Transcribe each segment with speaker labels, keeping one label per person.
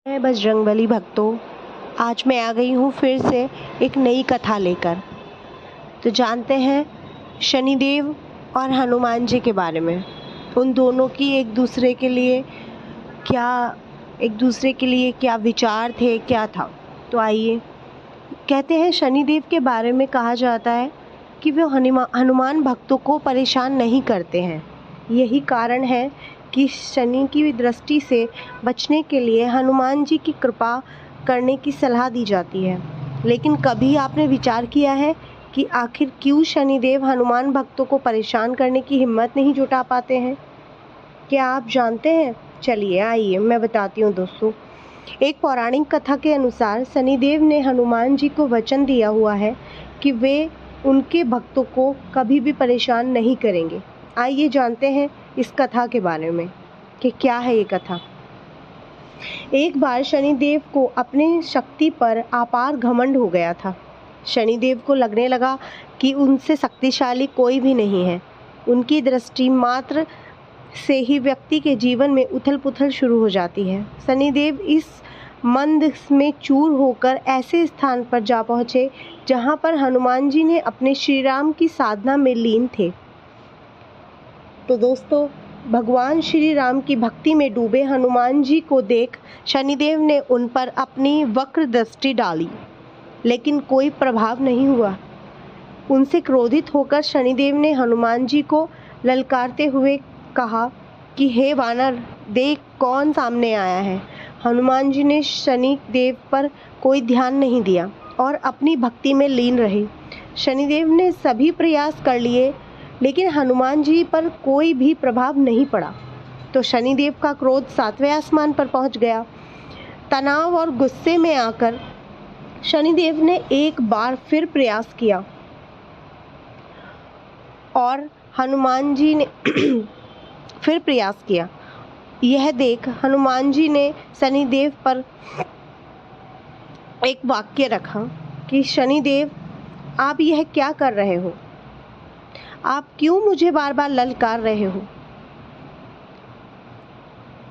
Speaker 1: मैं बजरंगबली भक्तों, आज मैं आ गई हूँ फिर से एक नई कथा लेकर। तो जानते हैं शनिदेव और हनुमान जी के बारे में, उन दोनों की एक दूसरे के लिए क्या विचार थे, क्या था। तो आइए, कहते हैं शनिदेव के बारे में कहा जाता है कि वे हनुमान भक्तों को परेशान नहीं करते हैं। यही कारण है कि शनि की दृष्टि से बचने के लिए हनुमान जी की कृपा करने की सलाह दी जाती है। लेकिन कभी आपने विचार किया है कि आखिर क्यों शनिदेव हनुमान भक्तों को परेशान करने की हिम्मत नहीं जुटा पाते हैं? क्या आप जानते हैं? चलिए आइए मैं बताती हूँ दोस्तों। एक पौराणिक कथा के अनुसार शनिदेव ने हनुमान जी को वचन दिया हुआ है कि वे उनके भक्तों को कभी भी परेशान नहीं करेंगे। आइए जानते हैं इस कथा के बारे में कि क्या है ये कथा। एक बार शनिदेव को अपनी शक्ति पर अपार घमंड हो गया था। शनिदेव को लगने लगा कि उनसे शक्तिशाली कोई भी नहीं है। उनकी दृष्टि मात्र से ही व्यक्ति के जीवन में उथल-पुथल शुरू हो जाती है। शनिदेव इस मंद में चूर होकर ऐसे स्थान पर जा पहुँचे जहाँ पर हनुमान जी ने अपने श्री राम की साधना में लीन थे। तो दोस्तों, भगवान श्री राम की भक्ति में डूबे हनुमान जी को देख शनिदेव ने उन पर अपनी वक्र दृष्टि डाली, लेकिन कोई प्रभाव नहीं हुआ। उनसे क्रोधित होकर शनिदेव ने हनुमान जी को ललकारते हुए कहा कि हे वानर, देख कौन सामने आया है। हनुमान जी ने शनिदेव पर कोई ध्यान नहीं दिया और अपनी भक्ति में लीन रहे। शनिदेव ने सभी प्रयास कर लिए, लेकिन हनुमान जी पर कोई भी प्रभाव नहीं पड़ा। तो शनिदेव का क्रोध 7वें आसमान पर पहुंच गया। तनाव और गुस्से में आकर शनिदेव ने एक बार फिर प्रयास किया और हनुमान जी ने फिर प्रयास किया। यह देख हनुमान जी ने शनिदेव पर एक वाक्य रखा कि शनिदेव, आप यह क्या कर रहे हो? आप क्यों मुझे बार बार ललकार रहे हो?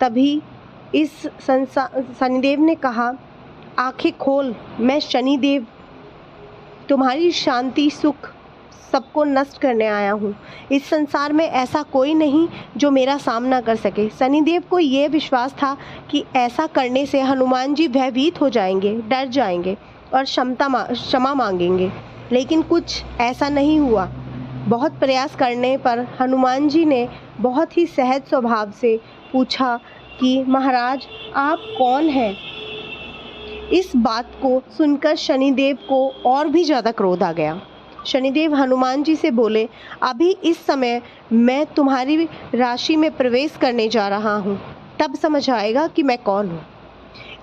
Speaker 1: तभी इस शनिदेव ने कहा, आंखें खोल, मैं शनिदेव तुम्हारी शांति सुख सबको नष्ट करने आया हूँ। इस संसार में ऐसा कोई नहीं जो मेरा सामना कर सके। शनिदेव को यह विश्वास था कि ऐसा करने से हनुमान जी भयभीत हो जाएंगे, डर जाएंगे और क्षमा मांगेंगे, लेकिन कुछ ऐसा नहीं हुआ। बहुत प्रयास करने पर हनुमान जी ने बहुत ही सहज स्वभाव से पूछा कि महाराज, आप कौन हैं? इस बात को सुनकर शनिदेव को और भी ज़्यादा क्रोध आ गया। शनिदेव हनुमान जी से बोले, अभी इस समय मैं तुम्हारी राशि में प्रवेश करने जा रहा हूँ, तब समझ आएगा कि मैं कौन हूँ।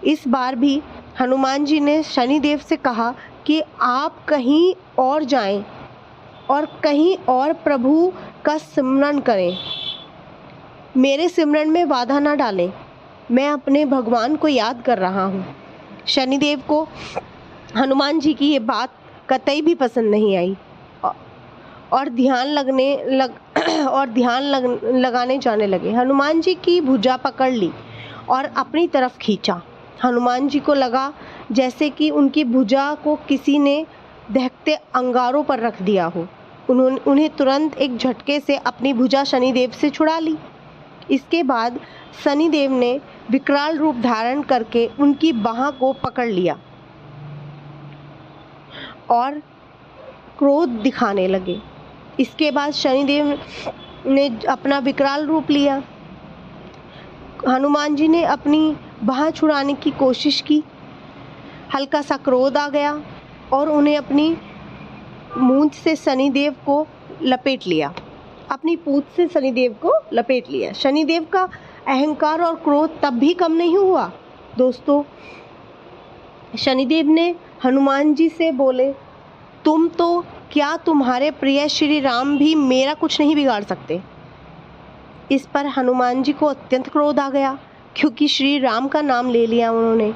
Speaker 1: इस बार भी हनुमान जी ने शनिदेव से कहा कि आप कहीं और जाएं और कहीं और प्रभु का सिमरन करें। मेरे सिमरन में बाधा ना डालें, मैं अपने भगवान को याद कर रहा हूँ। शनिदेव को हनुमान जी की ये बात कतई भी पसंद नहीं आई और ध्यान लगाने जाने लगे। हनुमान जी की भुजा पकड़ ली और अपनी तरफ खींचा। हनुमान जी को लगा जैसे कि उनकी भुजा को किसी ने दहकते अंगारों पर रख दिया हो। उन्हें तुरंत एक झटके से अपनी भुजा शनिदेव से छुड़ा ली। इसके बाद शनिदेव ने विकराल रूप धारण करके उनकी बाह को पकड़ लिया और क्रोध दिखाने लगे। इसके बाद शनिदेव ने अपना विकराल रूप लिया। हनुमान जी ने अपनी बाह छुड़ाने की कोशिश की। हल्का सा क्रोध आ गया और उन्हें अपनी मूंछ से शनिदेव को लपेट लिया। शनिदेव का अहंकार और क्रोध तब भी कम नहीं हुआ। दोस्तों, शनिदेव ने हनुमान जी से बोले, तुम तो क्या तुम्हारे प्रिय श्री राम भी मेरा कुछ नहीं बिगाड़ सकते? इस पर हनुमान जी को अत्यंत क्रोध आ गया, क्योंकि श्री राम का नाम ले लिया उन्होंने।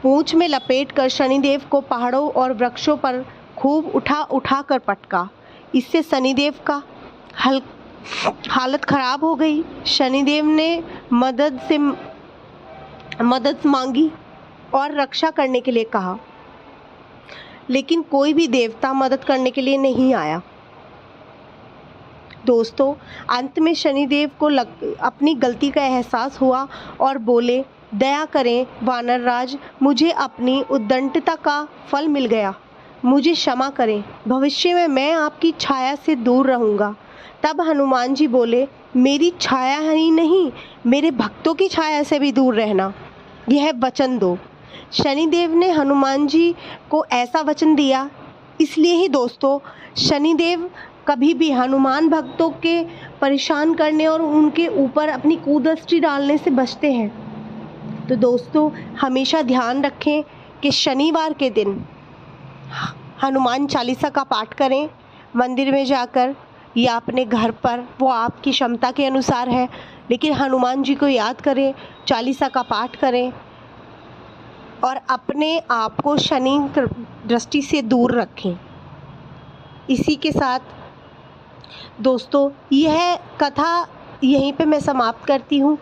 Speaker 1: पूंछ में लपेटकर शनिदेव को पहाड़ों और वृक्षों पर खूब उठा कर पटका। इससे शनिदेव का हालत खराब हो गई। शनिदेव ने मदद मांगी और रक्षा करने के लिए कहा, लेकिन कोई भी देवता मदद करने के लिए नहीं आया। दोस्तों, अंत में शनिदेव को अपनी गलती का एहसास हुआ और बोले, दया करें वानर राज, मुझे अपनी उद्दंडता का फल मिल गया, मुझे क्षमा करें, भविष्य में मैं आपकी छाया से दूर रहूँगा। तब हनुमान जी बोले, मेरी छाया ही नहीं, मेरे भक्तों की छाया से भी दूर रहना, यह वचन दो। शनिदेव ने हनुमान जी को ऐसा वचन दिया। इसलिए ही दोस्तों, शनिदेव कभी भी हनुमान भक्तों के परेशान करने और उनके ऊपर अपनी कुदृष्टि डालने से बचते हैं। तो दोस्तों, हमेशा ध्यान रखें कि शनिवार के दिन हनुमान चालीसा का पाठ करें, मंदिर में जाकर या अपने घर पर, वो आपकी क्षमता के अनुसार है, लेकिन हनुमान जी को याद करें, चालीसा का पाठ करें और अपने आप को शनि दृष्टि से दूर रखें। इसी के साथ दोस्तों, यह कथा यहीं पे मैं समाप्त करती हूँ।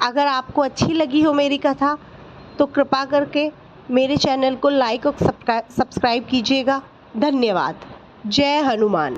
Speaker 1: अगर आपको अच्छी लगी हो मेरी कथा तो कृपा करके मेरे चैनल को लाइक और सब्सक्राइब कीजिएगा। धन्यवाद। जय हनुमान।